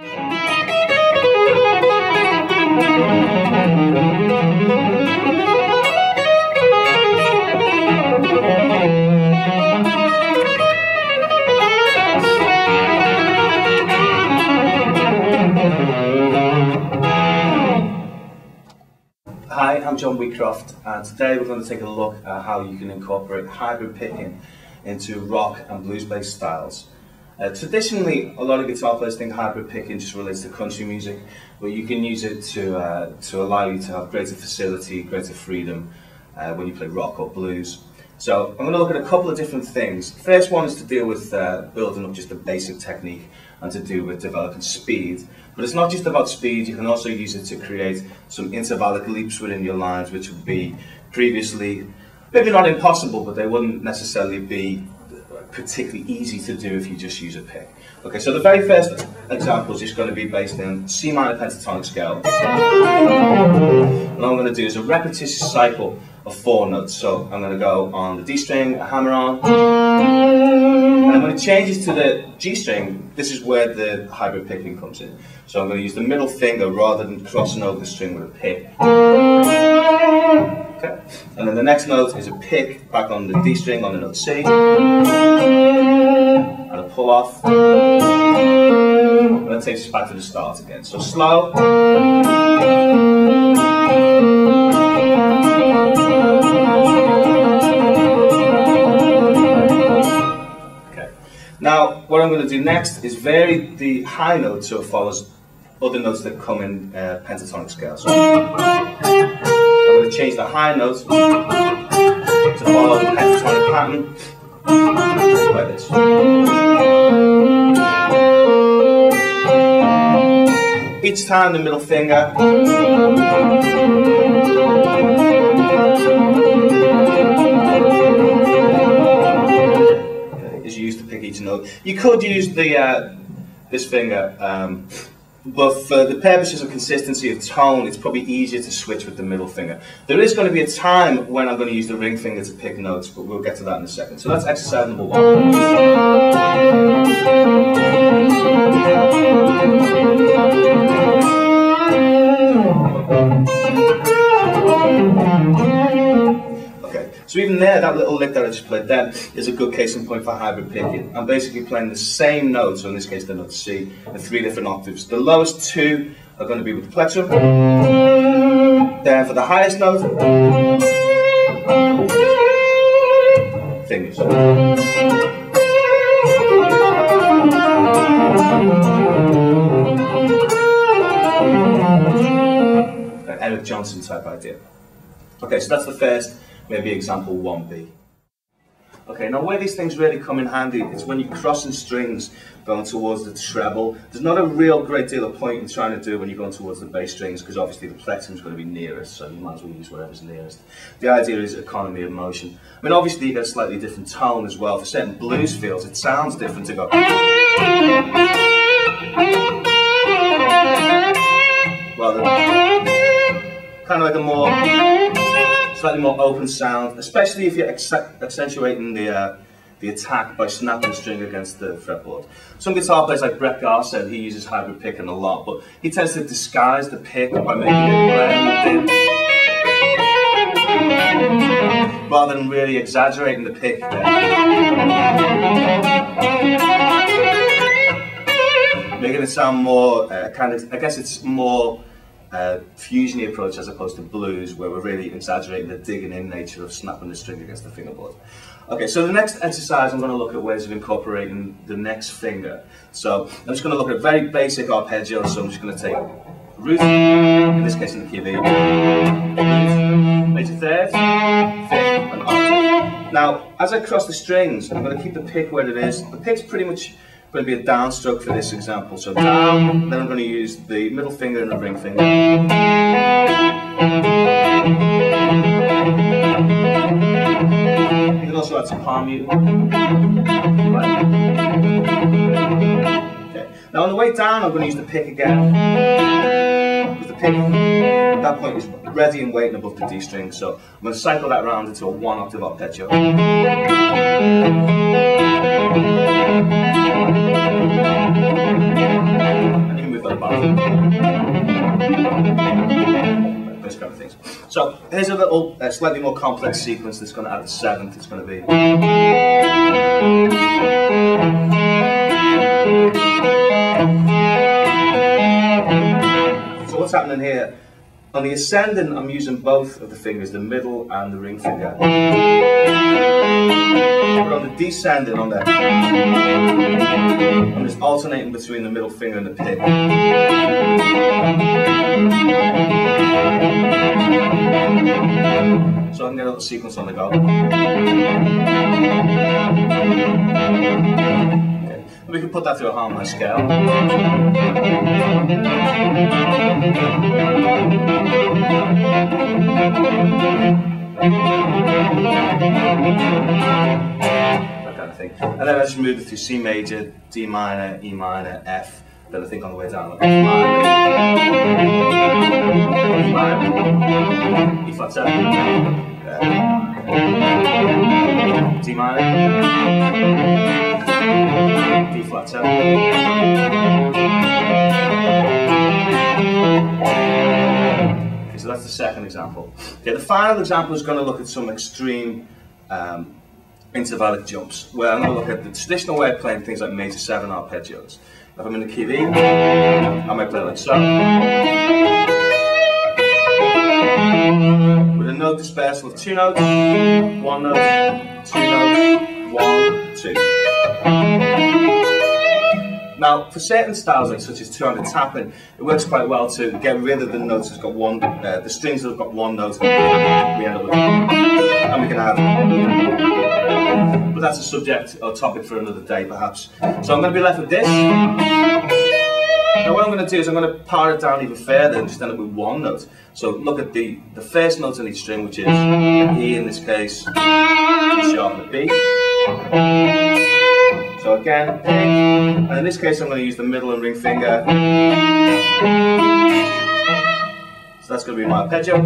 Hi, I'm Wheatcroft, and today we're going to take a look at how you can incorporate hybrid picking into rock and blues-based styles. Traditionally, a lot of guitar players think hybrid picking just relates to country music, but you can use it to allow you to have greater facility, greater freedom when you play rock or blues. So I'm going to look at a couple of different things. First one is to deal with building up just a basic technique and to do with developing speed. But it's not just about speed, you can also use it to create some intervallic leaps within your lines, which would be previously, maybe not impossible, but they wouldn't necessarily be particularly easy to do if you just use a pick. Okay, so the very first example is just going to be based in C minor pentatonic scale. And all I'm going to do is a repetitious cycle of 4 notes. So I'm going to go on the D string, a hammer on, and when it changes to the G string, this is where the hybrid picking comes in. So I'm going to use the middle finger rather than crossing over the string with a pick. Okay. And then the next note is a pick back on the D string on the note C, and a pull off, and that takes us back to the start again. So slow. Now, what I'm going to do next is vary the high note so it follows other notes that come in pentatonic scale. So I'm going to change the high note to follow the pentatonic pattern like this. Each time the middle finger is used to pick each note. You could use the this finger, but for the purposes of consistency of tone, it's probably easier to switch with the middle finger. There is going to be a time when I'm going to use the ring finger to pick notes, but we'll get to that in a second. So that's exercise number 1. So even there, that little lick that I just played then is a good case in point for hybrid picking. I'm basically playing the same note, so in this case the note C, in 3 different octaves. The lowest 2 are going to be with the plectrum. Then for the highest note, fingers. An Eric Johnson type idea. Okay, so that's the first, maybe example 1B. Okay, now where these things really come in handy is when you're crossing strings going towards the treble. There's not a real great deal of point in trying to do when you're going towards the bass strings, because obviously the plectrum is going to be nearest, so you might as well use whatever's nearest. The idea is economy of motion. I mean, obviously you get a slightly different tone as well. For certain blues feels, it sounds different to go. Rather than kind of like a more slightly more open sound, especially if you're accentuating the attack by snapping the string against the fretboard. Some guitar players like Brett Garson, he uses hybrid picking a lot, but he tends to disguise the pick by making it blend in, rather than really exaggerating the pick there. Making it sound more kind of, I guess it's more fusiony approach as opposed to blues, where we're really exaggerating the digging in nature of snapping the string against the fingerboard. Okay, so the next exercise I'm going to look at ways of incorporating the next finger. So I'm just going to look at very basic arpeggio, so I'm just going to take root, in this case in the key of E, major third, fifth, and octave. Now, as I cross the strings, I'm going to keep the pick where it is. The pick's pretty much going to be a downstroke for this example. So down, then I'm going to use the middle finger and the ring finger. You can also add some palm mute. Okay. Now on the way down, I'm going to use the pick again. Because the pick at that point is ready and waiting above the D string. So I'm going to cycle that round into a 1 octave arpeggio. And you can move here's a little, slightly more complex sequence that's going to add a seventh. It's going to be. So what's happening here? On the ascending, I'm using both of the fingers, the middle and the ring finger. But on the descending, I'm just alternating between the middle finger and the pick. So I can get a little sequence on the go. Okay. And we can put that through a harmonized scale. That kind of thing. And then I just move it through C major, D minor, E minor, F. Then I think on the way down, like F minor, E flat 7, D minor, D flat 7. Okay, so that's the second example. Okay, the final example is going to look at some extreme intervallic jumps, where I'm going to look at the traditional way of playing things like major 7 arpeggios. If I'm in the key of E, I might play like so. With a note dispersal of 2 notes, 1 note, 2 notes, 1, 2. Now, for certain styles, like such as two-handed tapping, it works quite well to get rid of the notes that's got one, the strings that have got 1 note. We end up with, and we can add. But that's a subject or topic for another day, perhaps. So I'm going to be left with this. Now, what I'm going to do is I'm going to power it down even further and just end up with 1 note. So look at the first note on each string, which is E in this case, D sharp and a B. So again, pick, and in this case I'm going to use the middle and ring finger. So that's going to be my arpeggio.